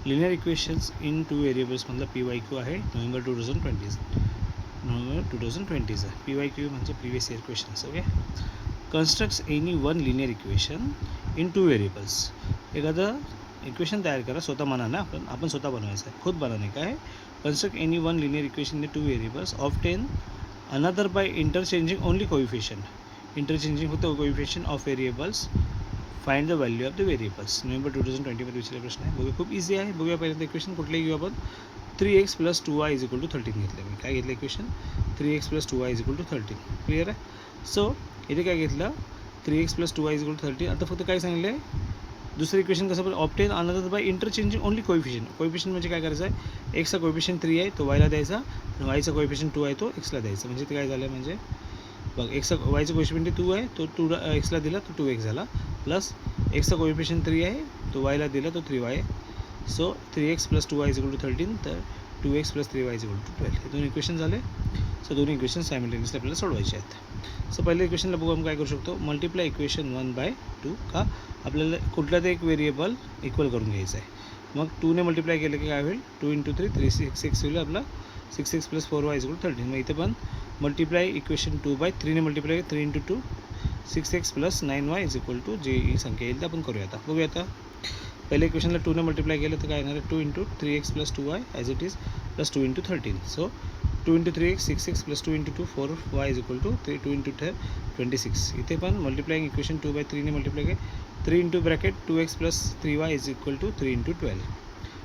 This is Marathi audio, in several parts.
लिनियर इक्वेशन्स इन 2 व्हेरिएबल्समधला PYQ आहे नोव्हेंबर 2020चा. PYQ म्हणजे previous year questions. Okay. Constructs any one linear equation in 2 variables. एखादं इक्वेशन तयार करा स्वतः मनानं, आपण स्वतः बनवायचं आहे, खुद बनाने का है. Construct any one linear equation in 2 variables. Obtain another by interchanging only coefficient. Interchanging होतं coefficient of variables. Find the value of the variables. November 2020मध्ये विचारलेला प्रश्न आहे. बघूया, खूप इझी आहे. बघूया पहिल्यांदा इक्वेशन कुठलंही घेऊ आपण. 3x + 2y = 13 घेतलं मी. काय घेतलं इक्वेशन? 3x + 2y = 13. क्लिअर आहे. सो इथे काय घेतलं? 3x + 2y = 13. आता फक्त काय सांगितलं आहे? दुसरं इक्वेशन कसं पण obtain another by interchanging only coefficient. Coefficient म्हणजे काय करायचं आहे? एक्सचा कोएफिशिएंट 3 आहे तो वायला द्यायचा, आणि वायचा कोएफिशिएंट 2 आहे तो एक्सला द्यायचा. म्हणजे ते काय झालं म्हणजे बघ, एक्सचा वायचा कोएफिशिएंट 2 आहे तो 2 एक्सला दिला तो 2x झाला, प्लस एक्सचा कोएफिशिएंट 3 आहे तो वायला दिला तो 3y. सो 3x + 2y = 13, तर 2x + 3y = 12. हे दोन इक्वेशन झाले. सो दोन्ही इक्वेशन सायमल्टेनियसली आपल्याला सोडवायचे आहेत. सो पहिल्या इक्वेशनला बघू आपण काय करू शकतो. Multiply equation 1/2. का? आपल्याला कुठला ते एक व्हेरिएबल इक्वल करून घ्यायचं आहे. मग 2ने मल्टिप्लाय केलं की काय होईल? 2 × 3 366 होईल आपला. 6x + 4y = 13. मग इथे पण मल्टिप्लाय इक्वेशन 2/3 ने मल्टिप्लाय 3 × 2 6x + 9y = जे ही संख्या येईल ते आपण करूया. आता बघूया. आता पहिल्या इक्वेशनला 2ने मल्टिप्लाय केलं तर काय येणार आहे? 2 × 3x + 2y as it is plus 2 × 13. So 2 × 3x 6x + 2 × 2 4y = 2 × 10 26. इथे पण मल्टिप्लाइंग इक्वेशन 2/3 ने मल्टिप्लाय केलं. 3 × bracket 2x + 3y = 3 × 12.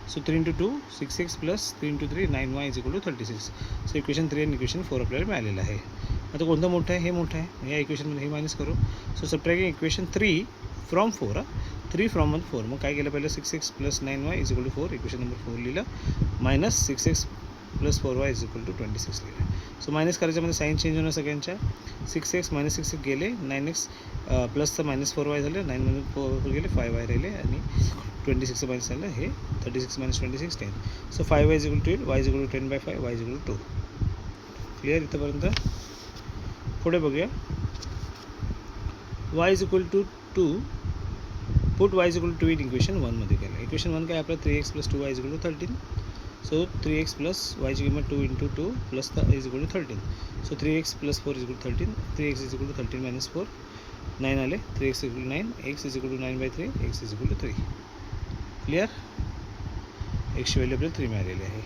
So 3 × 2 6x + 3 × 3 9y = 36. So equation 3 आणि इक्वेशन 4 आपल्याला मिळालेलं आहे. आता कोणतं मोठं आहे? हे मोठं आहे. या इक्वेशनमध्ये हे मायनस करू. So subtracting equation 3 from 4. 3 from 1 4. मग काय केलं पहिलं? 6x + 9y = 4. इक्वेशन नंबर 4 लिहिलं. मायनस 6x + 4y = 26 लिहिलं. सो मायनस करायच्यामध्ये साईन चेंज होणार सगळ्यांच्या. 6x - 6x गेले, 9x प्लसचं -4y झालं, 9 - 4 गेले, 5y राहिले, आणि 26चं मायनस झालं. हे 36 - 26 10. So 5y = 12, y = 10/5, y = 2. Clear इथंपर्यंत? पुढे बघूया. y = 2. Put y = 2 in equation 1 मध्ये केलं. इक्वेशन 1 काय आपलं? 3x + 2y = 13. So 3x + y ची किंमत 2 × 2 plus y = 13. So 3x + 4 = 13. 3x = 13 - 4 9 आले. 3x = 9, x = 9/3, x = 3. Clear? एक्सची value आपल्याला 3 मिळालेली आहे.